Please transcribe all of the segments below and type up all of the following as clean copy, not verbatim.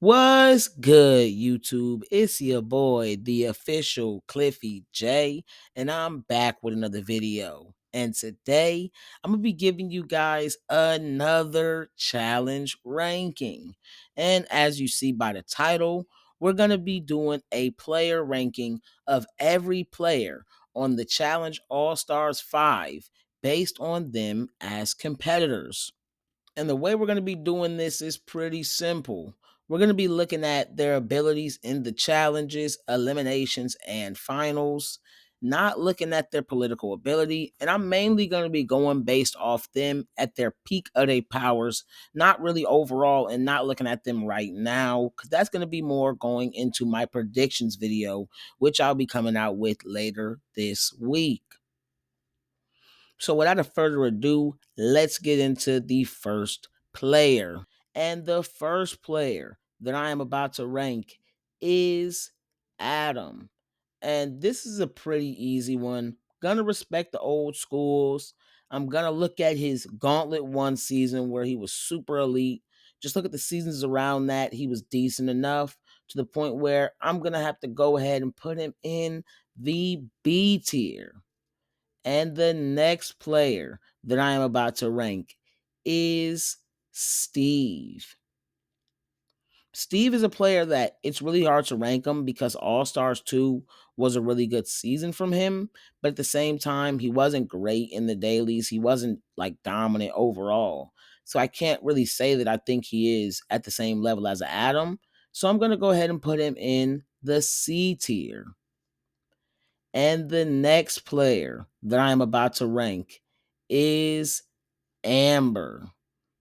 What's good, YouTube? It's your boy, the official Cliffy J, and I'm back with another video. And today, I'm gonna be giving you guys another challenge ranking. And as you see by the title, we're gonna be doing a player ranking of every player on the Challenge All Stars 5 based on them as competitors. And the way we're going to be doing this is pretty simple. We're going to be looking at their abilities in the challenges, eliminations, and finals, not looking at their political ability. And I'm mainly going to be going based off them at their peak of their powers, not really overall, and not looking at them right now, because that's going to be more going into my predictions video, which I'll be coming out with later this week. So without further ado, let's get into the first player. And the first player that I am about to rank is Adam. And this is a pretty easy one. Gonna respect the old schools. I'm gonna look at his Gauntlet 1 season where he was super elite. Just look at the seasons around that. He was decent enough to the point where I'm gonna have to go ahead and put him in the B tier. And the next player that I am about to rank is Steve. Steve is a player that it's really hard to rank him because All Stars 2 was a really good season from him. But at the same time, he wasn't great in the dailies. He wasn't like dominant overall. So I can't really say that I think he is at the same level as Adam. So I'm going to go ahead and put him in the C tier. And the next player that I am about to rank is Amber.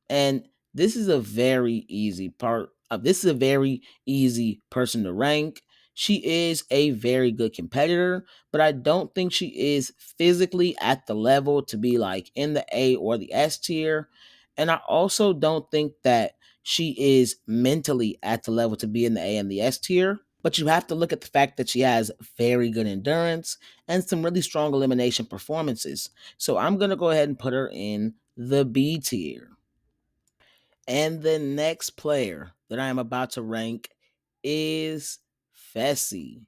And this is a very easy part. This is a very easy person to rank. She is a very good competitor, but I don't think she is physically at the level to be like in the A or the S tier. And I also don't think that she is mentally at the level to be in the A and the S tier. But you have to look at the fact that she has very good endurance and some really strong elimination performances. So I'm going to go ahead and put her in the B tier. And the next player that I am about to rank is Fessy.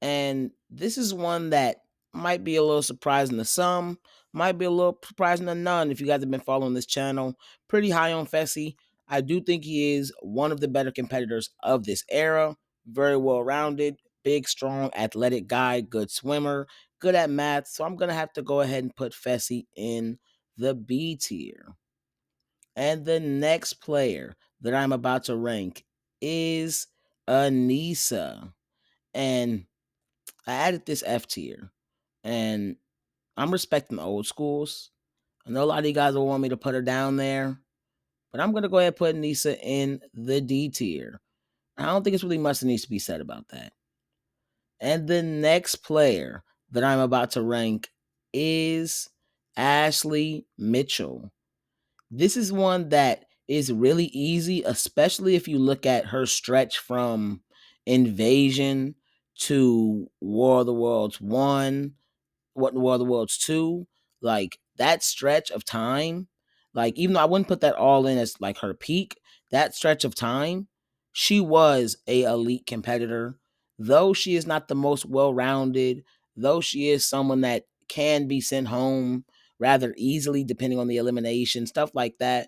And this is one that might be a little surprising to some, might be a little surprising to none if you guys have been following this channel. Pretty high on Fessy. I do think he is one of the better competitors of this era. Very well rounded, big, strong, athletic guy, good swimmer, good at math. So I'm going to have to go ahead and put Fessy in the B tier. And the next player that I'm about to rank is Anissa. And I added this F tier. And I'm respecting the old schools. I know a lot of you guys will want me to put her down there. But I'm going to go ahead and put Anissa in the D tier. I don't think it's really much that needs to be said about that. And the next player that I'm about to rank is Ashley Mitchell. This is one that is really easy, especially if you look at her stretch from Invasion to War of the Worlds 1, what War of the Worlds 2. Like that stretch of time, like even though I wouldn't put that all in as like her peak, that stretch of time, she was a elite competitor. Though she is not the most well-rounded, though she is someone that can be sent home rather easily depending on the elimination, stuff like that.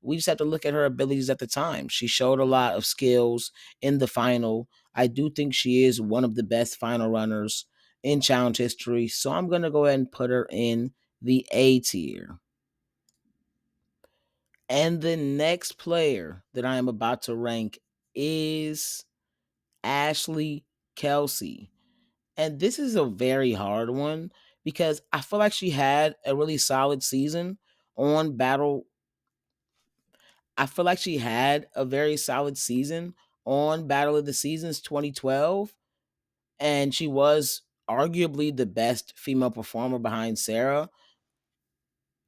We just have to look at her abilities at the time. She showed a lot of skills in the final. I do think she is one of the best final runners in challenge history. So I'm going to go ahead and put her in the A tier. And the next player that I am about to rank is Ashley Kelsey. And this is a very hard one because I feel like she had a really solid season on Battle. I feel like she had a very solid season on Battle of the Seasons 2012, and she was arguably the best female performer behind Sarah.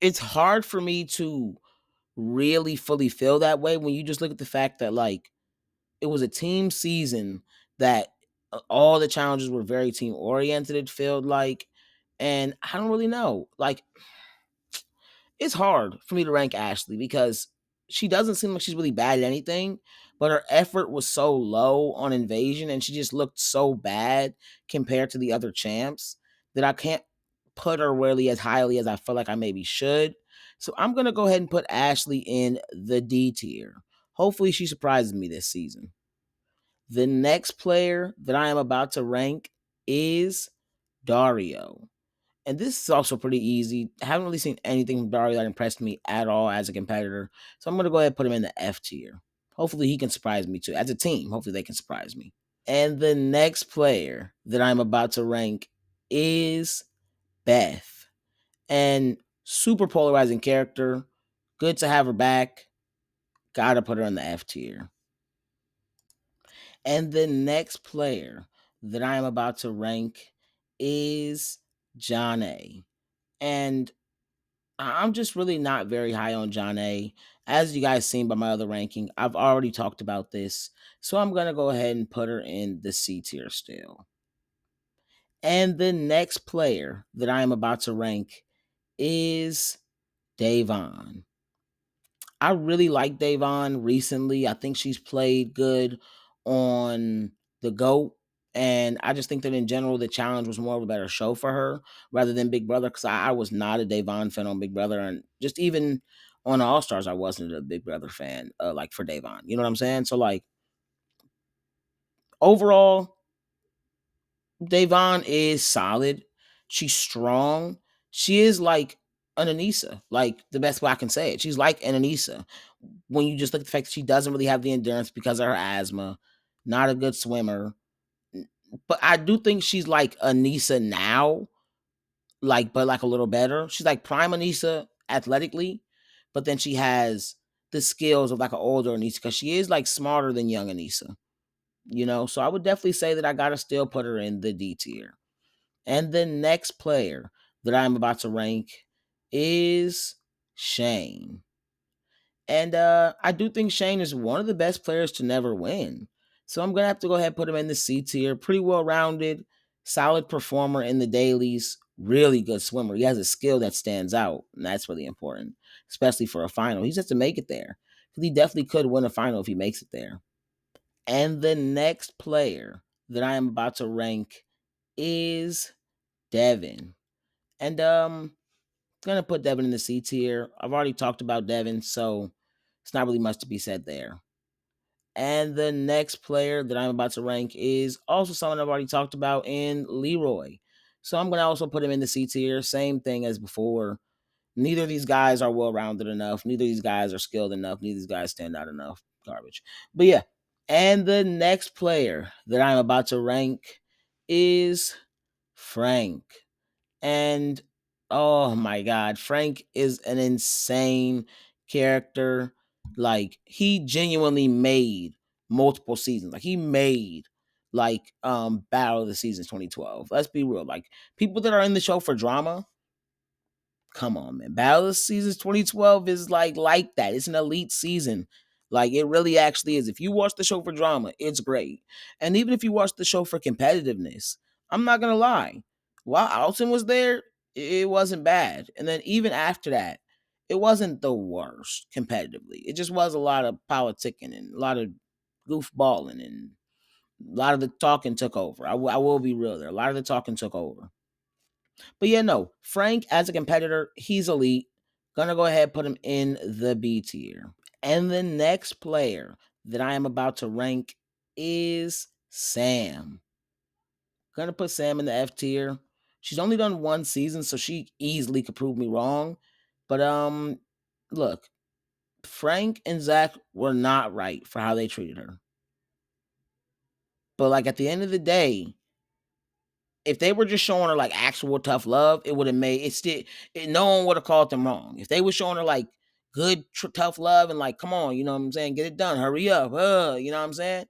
It's hard for me to really fully feel that way when you just look at the fact that like it was a team season that all the challenges were very team oriented, it felt like. And I don't really know. Like it's hard for me to rank Ashley because she doesn't seem like she's really bad at anything, but her effort was so low on Invasion and she just looked so bad compared to the other champs that I can't put her really as highly as I feel like I maybe should. So I'm going to go ahead and put Ashley in the D tier. Hopefully she surprises me this season. The next player that I am about to rank is Dario. And this is also pretty easy. I haven't really seen anything from Dario that impressed me at all as a competitor. So I'm going to go ahead and put him in the F tier. Hopefully he can surprise me too. As a team, hopefully they can surprise me. And the next player that I'm about to rank is Beth. And super polarizing character. Good to have her back. Gotta put her in the F tier. And the next player that I am about to rank is John A. And I'm just really not very high on John A. As you guys seen by my other ranking, I've already talked about this. So I'm going to go ahead and put her in the C tier still. And the next player that I am about to rank is Davon. I really like Davon recently. I think she's played good on the GOAT. And I just think that in general, the challenge was more of a better show for her rather than Big Brother. Because I was not a Davon fan on Big Brother. And just even on All Stars, I wasn't a Big Brother fan, like for Davon. You know what I'm saying? So, like, overall, Davon is solid. She's strong. She is like an Anissa, like the best way I can say it. She's like an Anissa. When you just look at the fact that she doesn't really have the endurance because of her asthma, not a good swimmer. But I do think she's like Anissa now, but like a little better. She's like prime Anissa athletically, but then she has the skills of like an older Anissa because she is like smarter than young Anissa. So I would definitely say that I gotta still put her in the D tier. And the next player that I'm about to rank is Shane. And I do think Shane is one of the best players to never win. So I'm going to have to go ahead and put him in the C tier. Pretty well rounded, solid performer in the dailies, really good swimmer. He has a skill that stands out, and that's really important, especially for a final. He just has to make it there because he definitely could win a final if he makes it there. And the next player that I am about to rank is Devin. And gonna put Devin in the C tier. I've already talked about Devin, so it's not really much to be said there. And the next player that I'm about to rank is also someone I've already talked about in Leroy. So I'm gonna also put him in the C tier. Same thing as before. Neither of these guys are well rounded enough. Neither of these guys are skilled enough. Neither of these guys stand out enough. Garbage. But yeah. And the next player that I'm about to rank is Frank. And oh my god, Frank is an insane character. Like he genuinely made multiple seasons. Like he made Battle of the Seasons 2012. Let's be real. Like people that are in the show for drama, come on, man. Battle of Seasons 2012 is like that. It's an elite season. Like it really actually is. If you watch the show for drama, it's great. And even if you watch the show for competitiveness, I'm not gonna lie. While Alton was there, it wasn't bad. And then even after that, it wasn't the worst competitively. It just was a lot of politicking and a lot of goofballing and a lot of the talking took over. I will be real there. A lot of the talking took over. But yeah, no, Frank as a competitor, he's elite. Gonna go ahead and put him in the B tier. And the next player that I am about to rank is Sam. Gonna put Sam in the F tier. She's only done one season, so she easily could prove me wrong. But look, Frank and Zach were not right for how they treated her. But like at the end of the day, if they were just showing her like actual tough love, it would have made it still. No one would have called them wrong. If they were showing her like good tough love and like, come on, you know what I'm saying, get it done, hurry up, you know what I'm saying,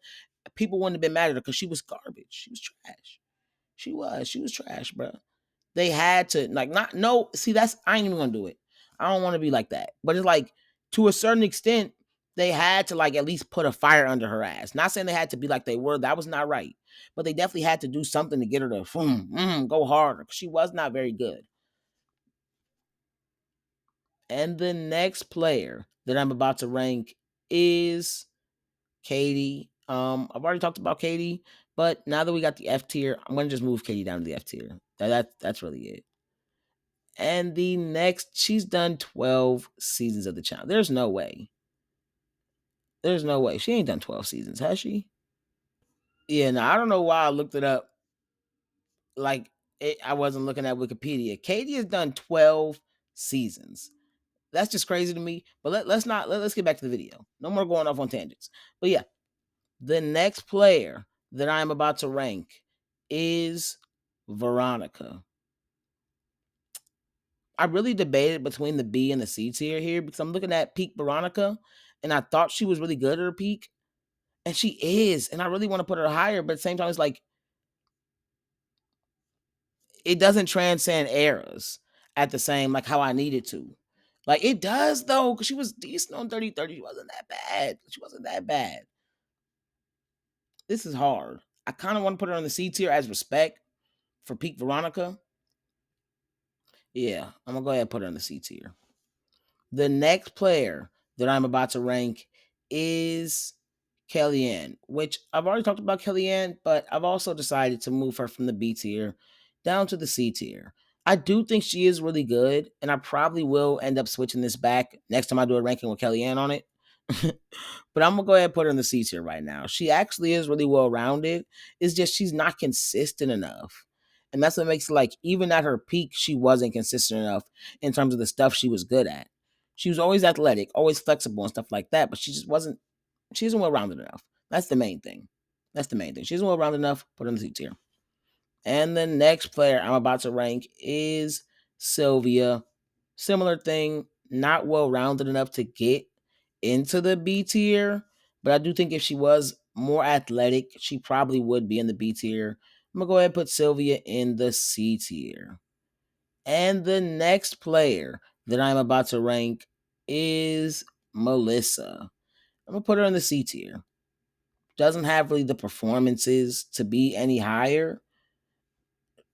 people wouldn't have been mad at her because she was garbage. She was trash. She was trash, bro. They had to like not no. See, that's I ain't even gonna do it. I don't want to be like that. But it's like to a certain extent, they had to like at least put a fire under her ass. Not saying they had to be like they were. That was not right. But they definitely had to do something to get her to go harder. She was not very good. And the next player that I'm about to rank is Katie. I've already talked about Katie, but now that we got the F tier, I'm gonna just move Katie down to the F tier. That's really it. And the next, she's done 12 seasons of the channel. There's no way. There's no way. She ain't done 12 seasons, has she? Yeah, no, I don't know why I looked it up. Like I wasn't looking at Wikipedia. Katie has done 12 seasons. That's just crazy to me. But let's get back to the video. No more going off on tangents. But yeah, the next player that I'm about to rank is Veronica. I really debated between the B and the C tier here because I'm looking at peak Veronica and I thought she was really good at her peak. And she is. And I really want to put her higher, but at the same time, it's like it doesn't transcend eras at the same like how I needed to. Like it does though, because she was decent on 30-30. She wasn't that bad. She wasn't that bad. This is hard. I kind of want to put her on the C tier as respect for peak Veronica. Yeah, I'm gonna go ahead and put her on the C tier. The next player that I'm about to rank is Kellyanne, which I've already talked about Kellyanne, but I've also decided to move her from the B tier down to the C tier. I do think she is really good, and I probably will end up switching this back next time I do a ranking with Kellyanne on it. But I'm gonna go ahead and put her in the C tier right now. She actually is really well rounded. It's just she's not consistent enough. And that's what makes it like even at her peak, she wasn't consistent enough in terms of the stuff she was good at. She was always athletic, always flexible and stuff like that, but she just wasn't she isn't well rounded enough. That's the main thing. That's the main thing. She isn't well rounded enough, put her in the C tier. And the next player I'm about to rank is Sylvia. Similar thing, not well rounded enough to get into the B tier, but I do think if she was more athletic, she probably would be in the B tier. I'm gonna go ahead and put Sylvia in the C tier. And the next player that I'm about to rank is Melissa. I'm gonna put her in the C tier. Doesn't have really the performances to be any higher.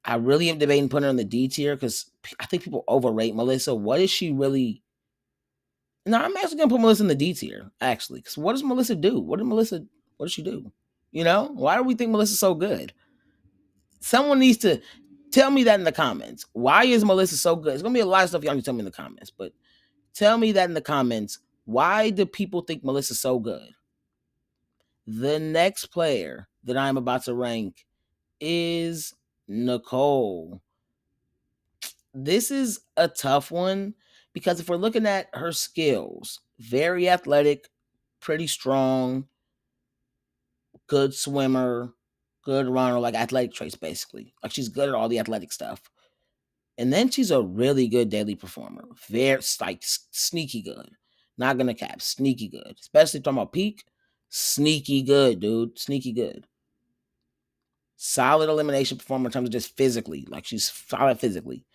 I really am debating putting her in the D tier because I think people overrate Melissa. What is she really? No, I'm actually gonna put Melissa in the D tier, actually. Because what does Melissa do? What does she do? You know? Why do we think Melissa's so good? Someone needs to tell me that in the comments. Why is Melissa so good? It's gonna be a lot of stuff y'all need to tell me in the comments, but tell me that in the comments. Why do people think Melissa's so good? The next player that I'm about to rank is Nicole. This is a tough one because if we're looking at her skills, very athletic, pretty strong, good swimmer, good runner, like athletic traits basically. Like she's good at all the athletic stuff. And then she's a really good daily performer. Very like sneaky good. Not gonna cap, sneaky good. Especially talking about peak, sneaky good, dude. Sneaky good. Solid elimination performer in terms of just physically. Like she's solid physically.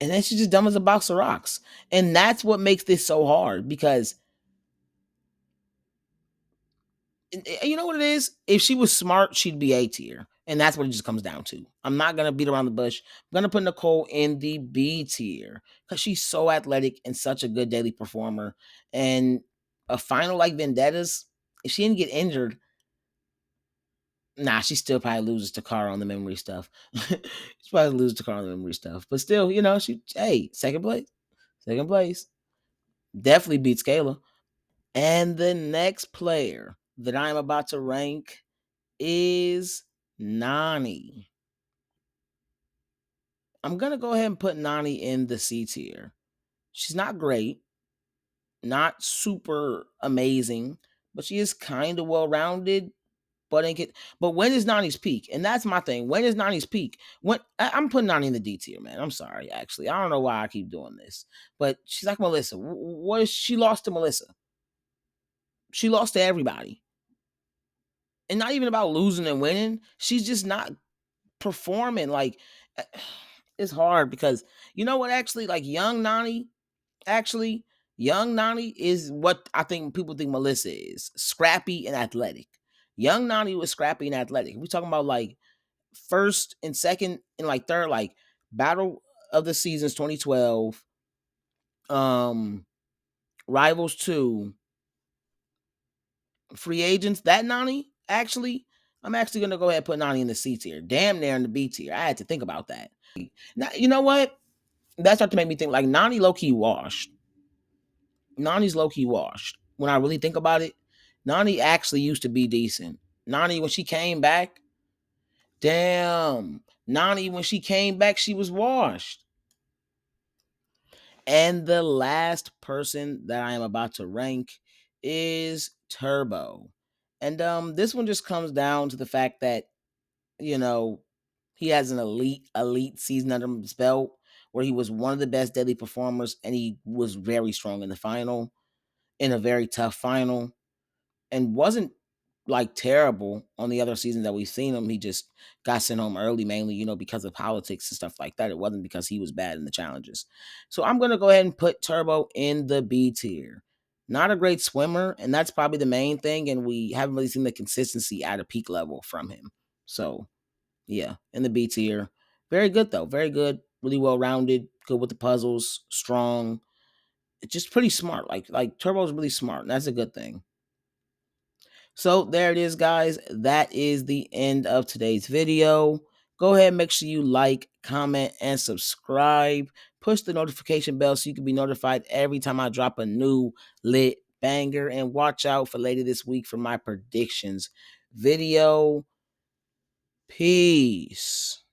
And then she's just dumb as a box of rocks. And that's what makes this so hard because you know what it is? If she was smart, she'd be A tier. And that's what it just comes down to. I'm not going to beat around the bush. I'm going to put Nicole in the B tier because she's so athletic and such a good daily performer. And a final like Vendetta's, if she didn't get injured, nah, she still probably loses to Cara on the memory stuff. She probably loses to Cara on the memory stuff. But still, you know, hey, second place. Second place. Definitely beats Kayla. And the next player that I'm about to rank is Nani. I'm going to go ahead and put Nani in the C tier. She's not great, not super amazing, but she is kind of well rounded. But when is Nani's peak? And that's my thing. When is Nani's peak? I'm putting Nani in the D tier, man. I'm sorry, actually. I don't know why I keep doing this. But she's like Melissa. What is she lost to Melissa? She lost to everybody. And not even about losing and winning. She's just not performing. Like it's hard because you know what? Actually, like young Nani is what I think people think Melissa is: scrappy and athletic. Young Nani was scrappy and athletic. We talking about like first and second and like third, like battle of the seasons 2012, um, Rivals 2, free agents. That Nani, actually, I'm actually gonna go ahead and put Nani in the C tier. Damn near in the B tier. I had to think about that. Now, you know what? That started to make me think like Nani low key washed. Nani's low key washed. When I really think about it, Nani actually used to be decent. Nani, when she came back, damn. Nani, when she came back, she was washed. And the last person that I am about to rank is Turbo. And this one just comes down to the fact that, you know, he has an elite season under his belt where he was one of the best deadly performers and he was very strong in the final, in a very tough final, and wasn't like terrible on the other seasons that we've seen him. He just got sent home early, mainly, because of politics and stuff like that. It wasn't because he was bad in the challenges. So I'm gonna go ahead and put Turbo in the B tier. Not a great swimmer, and that's probably the main thing. And we haven't really seen the consistency at a peak level from him. So yeah, in the B tier. Very good though. Very good. Really well rounded. Good with the puzzles. Strong. It's just pretty smart. Like Turbo's really smart, and that's a good thing. So there it is, guys. That is the end of today's video. Go ahead, make sure you like, comment, and subscribe. Push the notification bell so you can be notified every time I drop a new lit banger. And watch out for later this week for my predictions video. Peace.